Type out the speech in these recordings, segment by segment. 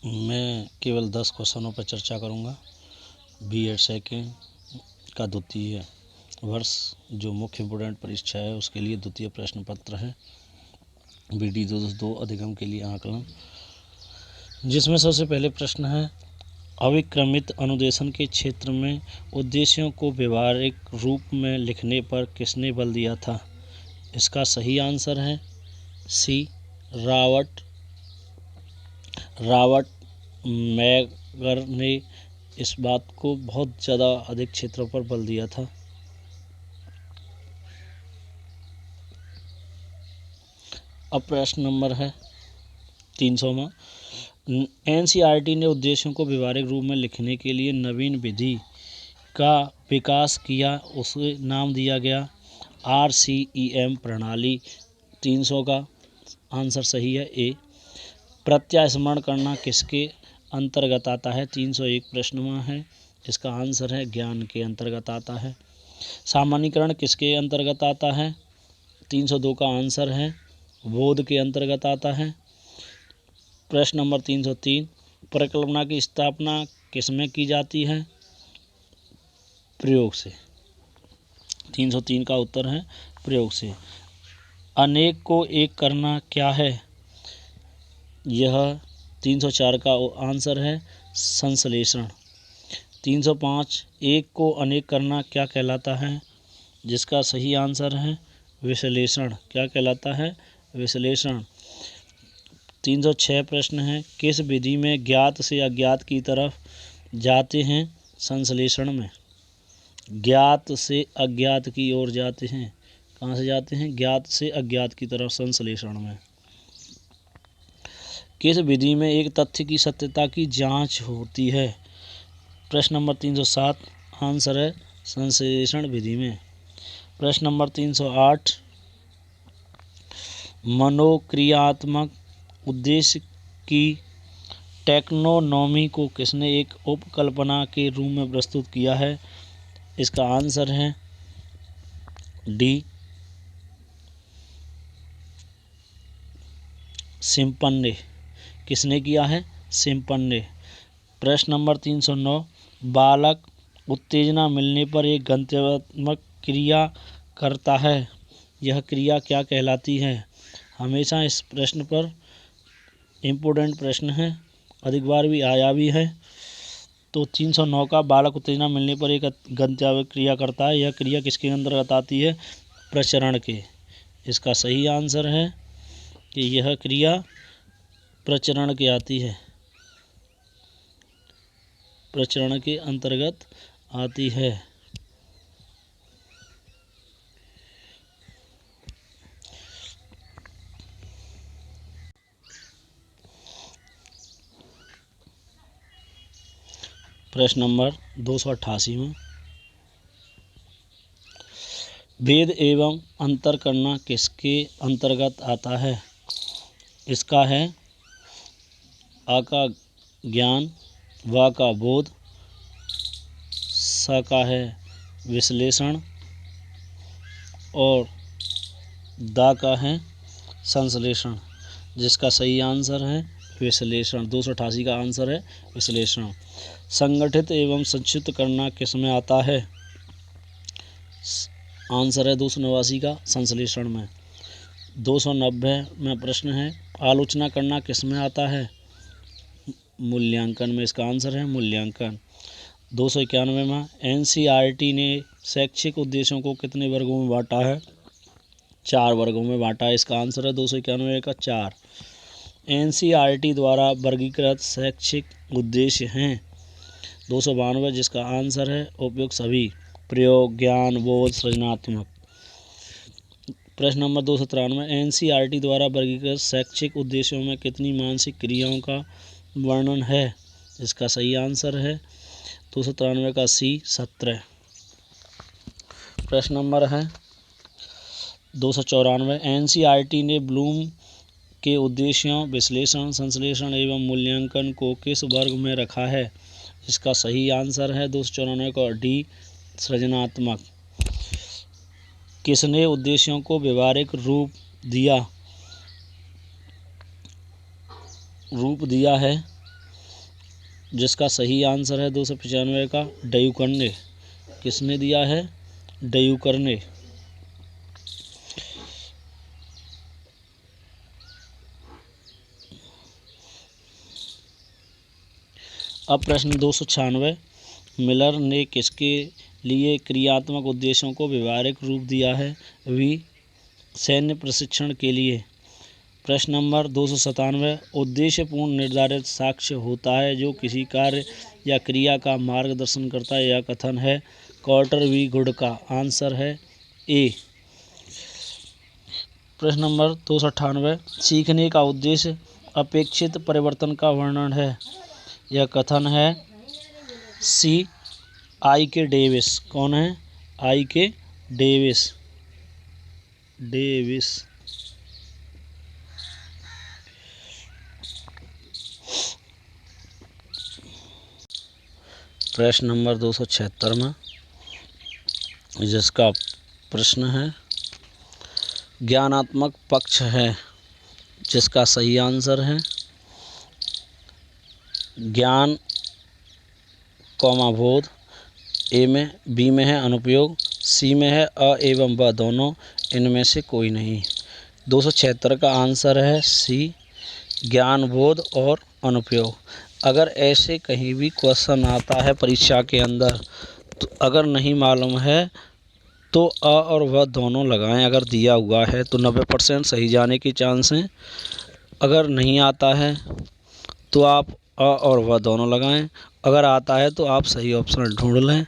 मैं केवल 10 क्वेश्चनों पर चर्चा करूंगा। बीएड सेकेंड का द्वितीय वर्ष जो मुख्य इम्पोर्टेंट परीक्षा है उसके लिए द्वितीय प्रश्न पत्र है। BD 202 अधिगम के लिए आकलन, जिसमें सबसे पहले प्रश्न है, अविक्रमित अनुदेशन के क्षेत्र में उद्देश्यों को व्यवहारिक रूप में लिखने पर किसने बल दिया था? इसका सही आंसर है सी, रॉबर्ट मैगर ने इस बात को बहुत ज़्यादा अधिक क्षेत्रों पर बल दिया था। अब प्रश्न नंबर है 300वां, NCERT ने उद्देश्यों को व्यवहारिक रूप में लिखने के लिए नवीन विधि का विकास किया, उसे नाम दिया गया RCEM प्रणाली। 300 का आंसर सही है ए। प्रत्यास्मरण करना किसके अंतर्गत आता है? 301 प्रश्न में है, इसका आंसर है ज्ञान के अंतर्गत आता है। सामान्यीकरण किसके अंतर्गत आता है? 302 का आंसर है बोध के अंतर्गत आता है। प्रश्न नंबर 303, परिकल्पना की स्थापना किसमें की जाती है? प्रयोग से। 303 का उत्तर है प्रयोग से। अनेक को एक करना क्या है? यह 304 का आंसर है संश्लेषण। 305, एक को अनेक करना क्या कहलाता है? जिसका सही आंसर है विश्लेषण। क्या कहलाता है? विश्लेषण। 306 प्रश्न है, किस विधि में ज्ञात से अज्ञात की तरफ जाते हैं? संश्लेषण में ज्ञात से अज्ञात की ओर जाते हैं। कहाँ से जाते हैं? ज्ञात से अज्ञात की तरफ संश्लेषण में। किस विधि में एक तथ्य की सत्यता की जांच होती है? प्रश्न नंबर 307 आंसर है संश्लेषण विधि में। प्रश्न नंबर 308, मनोक्रियात्मक उद्देश्य की टैक्सोनॉमी को किसने एक उपकल्पना के रूप में प्रस्तुत किया है? इसका आंसर है डी, सिम्पन ने। किसने किया है? सिम्पन ने। प्रश्न नंबर 309, बालक उत्तेजना मिलने पर एक गंतव्यात्मक क्रिया करता है, यह क्रिया क्या कहलाती है? हमेशा इस प्रश्न पर इम्पोर्टेंट प्रश्न है, अधिक बार भी आया भी है। तो 309 का, बालक उत्तेजना मिलने पर एक गंतव्यात्मक क्रिया करता है, यह क्रिया किसके अंतर्गत आती है? प्रचरण के। इसका सही आंसर है कि यह क्रिया प्रचरण के आती है, प्रचरण के अंतर्गत आती है। प्रश्न नंबर 288 में, भेद एवं अंतर करना किसके अंतर्गत आता है? इसका है आ का ज्ञान, वा का बोध, स का है विश्लेषण और दा का है संश्लेषण। जिसका सही आंसर है विश्लेषण। 288 का आंसर है विश्लेषण। संगठित एवं संक्षिप्त करना किसमें आता है? आंसर है 289 का संश्लेषण में। 290 में प्रश्न है, आलोचना करना किसमें आता है? मूल्यांकन में। इसका आंसर है मूल्यांकन। 291 में, NCERT ने शैक्षिक उद्देश्यों को कितने वर्गों में बांटा है? 4 वर्गों में बांटा है। इसका आंसर है 291 का 4। NCERT द्वारा वर्गीकृत शैक्षिक उद्देश्य हैं 292, जिसका आंसर है उपयुक्त सभी, प्रयोग, ज्ञान, बोध, सृजनात्मक। प्रश्न नंबर 293, NCERT द्वारा वर्गीकृत शैक्षिक उद्देश्यों में कितनी मानसिक क्रियाओं का वर्णन है? इसका सही आंसर है 293 का सी, 17। प्रश्न नंबर है 294, NCERT ने ब्लूम के उद्देश्यों विश्लेषण, संश्लेषण एवं मूल्यांकन को किस वर्ग में रखा है? इसका सही आंसर है 294 का डी, सृजनात्मक। किसने उद्देश्यों को व्यवहारिक रूप दिया है? जिसका सही आंसर है 295 का डयू करने। किसने दिया है? डयू करने। अब प्रश्न 296, मिलर ने किसके लिए क्रियात्मक उद्देश्यों को व्यवहारिक रूप दिया है? वी सैन्य प्रशिक्षण के लिए। प्रश्न नंबर 297, उद्देश्यपूर्ण निर्धारित साक्ष्य होता है जो किसी कार्य या क्रिया का मार्गदर्शन करता है। यह कथन है कॉर्टर वी गुड का। आंसर है ए। प्रश्न नंबर 298, सीखने का उद्देश्य अपेक्षित परिवर्तन का वर्णन है। यह कथन है सी आई के डेविस। कौन है? आई के डेविस। प्रश्न नंबर 276 में जिसका प्रश्न है ज्ञानात्मक पक्ष है, जिसका सही आंसर है ज्ञान कौमा बोध। ए में, बी में है अनुपयोग, सी में है अ एवं ब दोनों, इनमें से कोई नहीं। 276 का आंसर है सी ज्ञान बोध और अनुपयोग। अगर ऐसे कहीं भी क्वेश्चन आता है परीक्षा के अंदर तो अगर नहीं मालूम है तो अ और व दोनों लगाएं। अगर दिया हुआ है तो 90% सही जाने की चांस हैं। अगर नहीं आता है तो आप अ और व दोनों लगाएं। अगर आता है तो आप सही ऑप्शन ढूंढ लें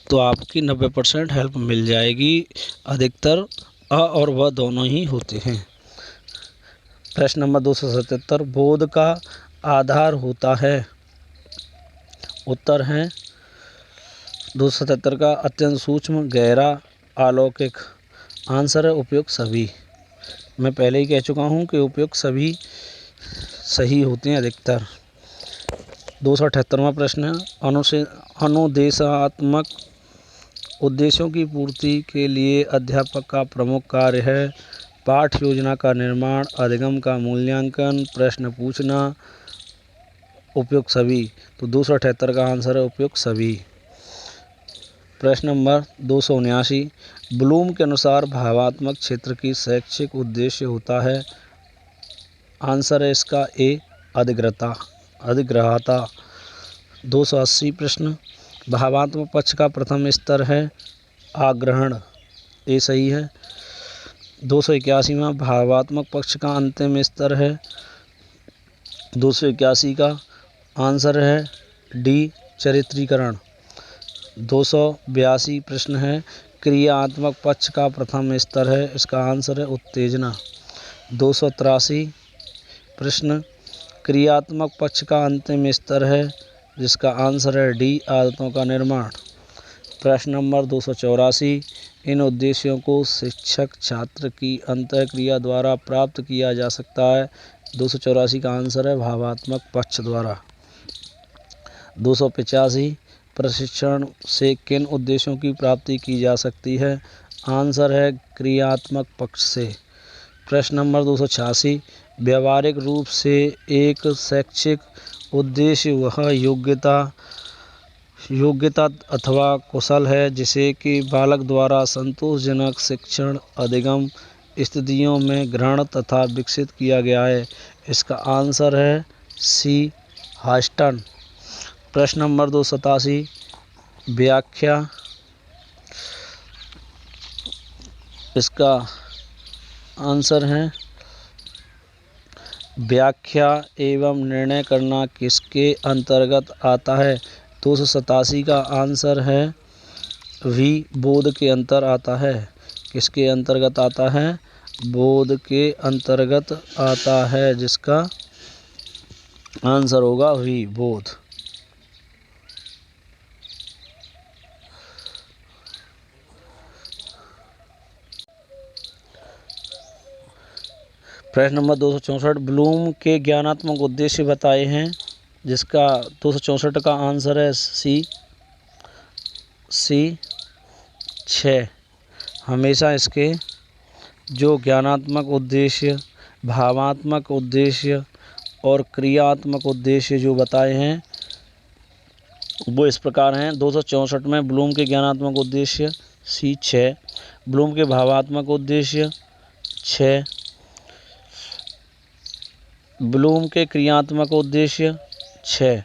तो आपकी 90% हेल्प मिल जाएगी। अधिकतर अ और व दोनों ही होते हैं। प्रश्न नंबर 277, बोध का आधार होता है। उत्तर है 277 का अत्यंत सूक्ष्म, गहरा, अलौकिक। आंसर है उपयुक्त सभी। मैं पहले ही कह चुका हूँ कि उपयुक्त सभी सही होते हैं अधिकतर। 278वां प्रश्न है अनुदेशात्मक उद्देश्यों की पूर्ति के लिए अध्यापक का प्रमुख कार्य है पाठ योजना का निर्माण, अधिगम का मूल्यांकन, प्रश्न पूछना, उपयुक्त सभी। तो 278 का आंसर है उपयुक्त सभी। प्रश्न नंबर 279, ब्लूम के अनुसार भावात्मक क्षेत्र की शैक्षिक उद्देश्य होता है। आंसर है इसका ए अधिग्रहता। 280 प्रश्न, भावात्मक पक्ष का प्रथम स्तर है आग्रहण। ए सही है। 281वां, भावात्मक पक्ष का अंतिम स्तर है 281 का आंसर है डी चरित्रीकरण। 282 प्रश्न है क्रियात्मक पक्ष का प्रथम स्तर है, इसका आंसर है उत्तेजना। 283 प्रश्न क्रियात्मक पक्ष का अंतिम स्तर है, जिसका आंसर है डी आदतों का निर्माण। प्रश्न नंबर 284, इन उद्देश्यों को शिक्षक छात्र की अंतःक्रिया द्वारा प्राप्त किया जा सकता है। 284 का आंसर है भावात्मक पक्ष द्वारा। 285, प्रशिक्षण से किन उद्देश्यों की प्राप्ति की जा सकती है। आंसर है क्रियात्मक पक्ष से। प्रश्न नंबर 286, व्यावहारिक रूप से एक शैक्षिक उद्देश्य वह योग्यता अथवा कौशल है जिसे कि बालक द्वारा संतोषजनक शिक्षण अधिगम स्थितियों में ग्रहण तथा विकसित किया गया है। इसका आंसर है सी हास्टन। प्रश्न नंबर 287, व्याख्या। इसका आंसर है व्याख्या एवं निर्णय करना किसके अंतर्गत आता है। 287 का आंसर है वी बोध के अंतर आता है। किसके अंतर्गत आता है? बोध के अंतर्गत आता है, जिसका आंसर होगा वी बोध। प्रश्न नंबर 264, ब्लूम के ज्ञानात्मक उद्देश्य बताए हैं, जिसका 264 का आंसर है सी 6। हमेशा इसके जो ज्ञानात्मक उद्देश्य, भावात्मक उद्देश्य और क्रियात्मक उद्देश्य जो बताए हैं वो इस प्रकार हैं। 264 में ब्लूम के ज्ञानात्मक उद्देश्य सी 6, ब्लूम के भावात्मक उद्देश्य 6, ब्लूम के क्रियात्मक उद्देश्य 6।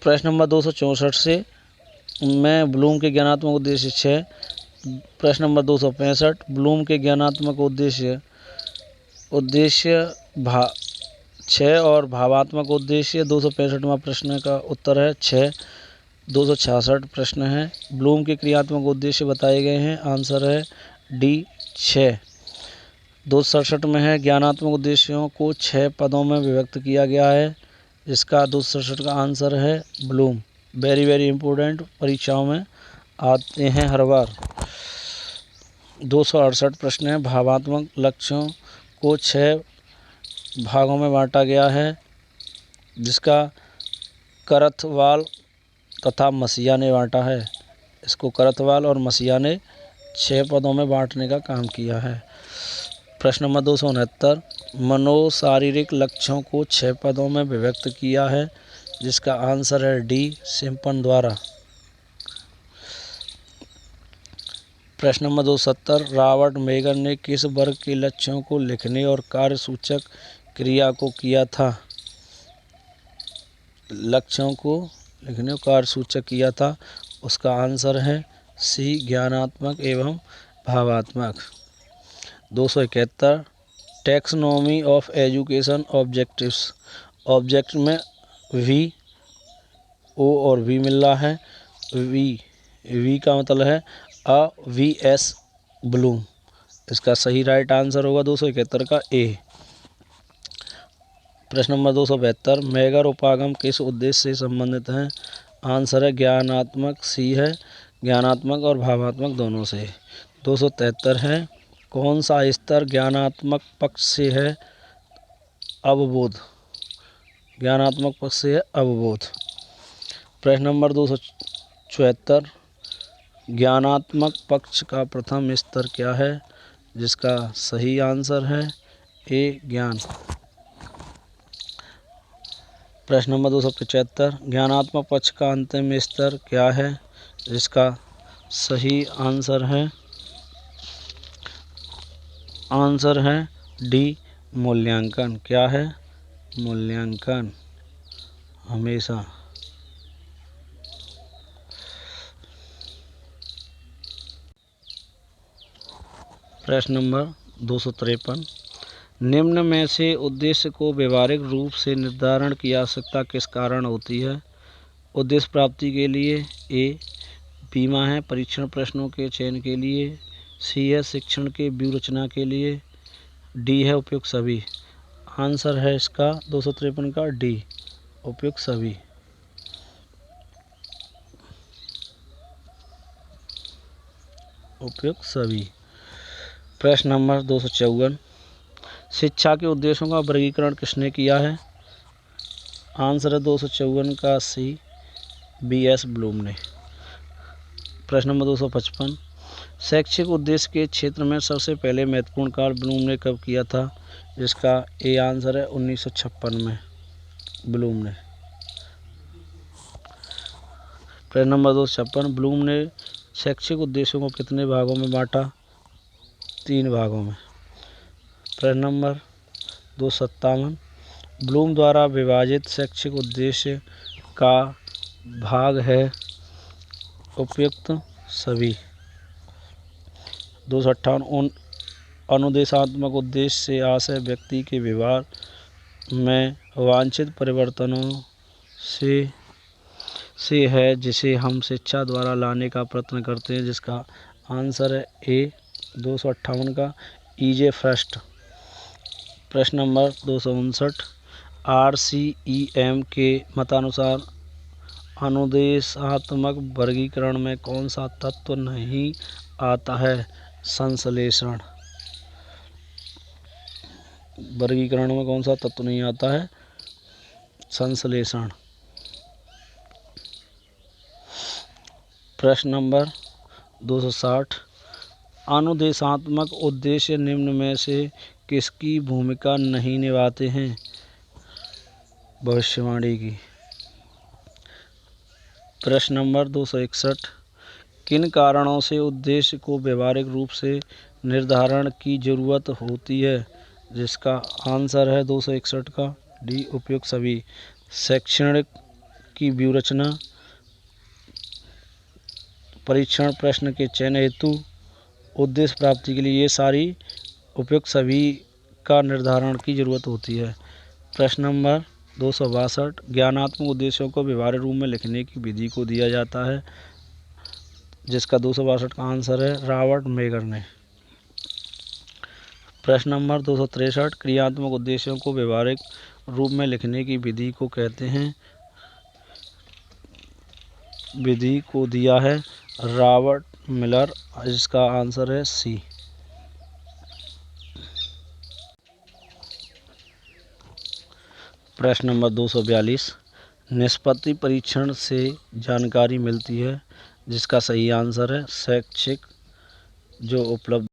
प्रश्न नंबर 264 से में ब्लूम के ज्ञानात्मक उद्देश्य 6। प्रश्न नंबर 265 ब्लूम के ज्ञानात्मक उद्देश्य 6 और भावात्मक उद्देश्य 265वां प्रश्न का उत्तर है 6। 266 प्रश्न है ब्लूम के क्रियात्मक उद्देश्य बताए गए हैं, आंसर है डी 6। 267 में है ज्ञानात्मक उद्देश्यों को 6 पदों में विभक्त किया गया है, इसका 267 का आंसर है ब्लूम। वेरी वेरी इंपॉर्टेंट, परीक्षाओं में आते हैं हर बार। 268 प्रश्न है भावात्मक लक्ष्यों को 6 भागों में बांटा गया है, जिसका करथवाल तथा मसीहा ने बांटा है। इसको करथवाल और मसीहा ने 6 पदों में बांटने का काम किया है। प्रश्न नंबर 269 मनोशारीरिक लक्ष्यों को 6 पदों में विभक्त किया है, जिसका आंसर है डी सिम्पन द्वारा। प्रश्न नंबर 270 रॉबर्ट मेगर ने किस वर्ग के लक्ष्यों को लिखने और कार्यसूचक क्रिया को किया था? लक्ष्यों को लिखने और कार्यसूचक किया था, उसका आंसर है सी ज्ञानात्मक एवं भावात्मक। 271 taxonomy of education objectives, object में वी ओ और वी मिल रहा है, वी का मतलब है वी एस ब्लूम, इसका सही राइट आंसर होगा 271 का ए। प्रश्न नंबर 272 मेगर उपागम किस उद्देश्य से संबंधित हैं? आंसर है ज्ञानात्मक, सी है ज्ञानात्मक और भावात्मक दोनों से। 273 है कौन सा स्तर ज्ञानात्मक पक्ष से है? अवबोध, ज्ञानात्मक पक्ष से है अवबोध। प्रश्न नंबर 274 ज्ञानात्मक पक्ष का प्रथम स्तर क्या है? जिसका सही आंसर है ए ज्ञान। प्रश्न नंबर 275 ज्ञानात्मक पक्ष का अंतिम स्तर क्या है? जिसका सही आंसर है डी मूल्यांकन। क्या है? मूल्यांकन हमेशा। प्रश्न नंबर 253 निम्न में से उद्देश्य को व्यवहारिक रूप से निर्धारण की आवश्यकता किस कारण होती है? उद्देश्य प्राप्ति के लिए, ए बीमा है परीक्षण प्रश्नों के चयन के लिए, सी है शिक्षण के व्यूह रचना के लिए, डी है उपयुक्त सभी। आंसर है इसका 253 का डी उपयुक्त सभी। उपयुक्त सभी। प्रश्न नंबर 254 शिक्षा के उद्देश्यों का वर्गीकरण किसने किया है? आंसर है 254 का सी बी एस ब्लूम ने। प्रश्न नंबर 255 शैक्षिक उद्देश्य के क्षेत्र में सबसे पहले महत्वपूर्ण कार्य ब्लूम ने कब किया था? जिसका ए आंसर है 1956 में ब्लूम ने। प्रश्न नंबर 256 ब्लूम ने शैक्षिक उद्देश्यों को कितने भागों में बांटा? 3 भागों में। प्रश्न नंबर 257 ब्लूम द्वारा विभाजित शैक्षिक उद्देश्य का भाग है उपयुक्त सभी। 258 अनुदेशात्मक उद्देश्य से आशय व्यक्ति के व्यवहार में वांछित परिवर्तनों से है जिसे हम शिक्षा द्वारा लाने का प्रयत्न करते हैं, जिसका आंसर है ए 258 का ईजे फर्स्ट। प्रश्न नंबर 259 RCEM के मतानुसार अनुदेशात्मक वर्गीकरण में कौन सा तत्व नहीं आता है? संश्लेषण। वर्गीकरण में कौन सा तत्व नहीं आता है? संश्लेषण। प्रश्न नंबर 260 अनुदेशात्मक उद्देश्य निम्न में से किसकी भूमिका नहीं निभाते हैं? भविष्यवाणी की। प्रश्न नंबर 261, किन कारणों से उद्देश्य को व्यवहारिक रूप से निर्धारण की जरूरत होती है? जिसका आंसर है 261 का डी उपयुक्त सभी। शैक्षणिक की व्यूहरचना, परीक्षण प्रश्न के चयन हेतु, उद्देश्य प्राप्ति के लिए, ये सारी उपयुक्त सभी का निर्धारण की जरूरत होती है। प्रश्न नंबर 262, ज्ञानात्मक उद्देश्यों को व्यवहारिक रूप में लिखने की विधि को दिया जाता है। जिसका 262 का आंसर है रॉबर्ट मेगर ने। प्रश्न नंबर 263, क्रियात्मक उद्देश्यों को व्यवहारिक रूप में लिखने की विधि को कहते हैं। विधि को दिया है रॉबर्ट मिलर। जिसका आंसर है सी। प्रश्न नंबर 242, निष्पत्ति परीक्षण से जानकारी मिलती है। जिसका सही आंसर है शैक्षिक जो उपलब्ध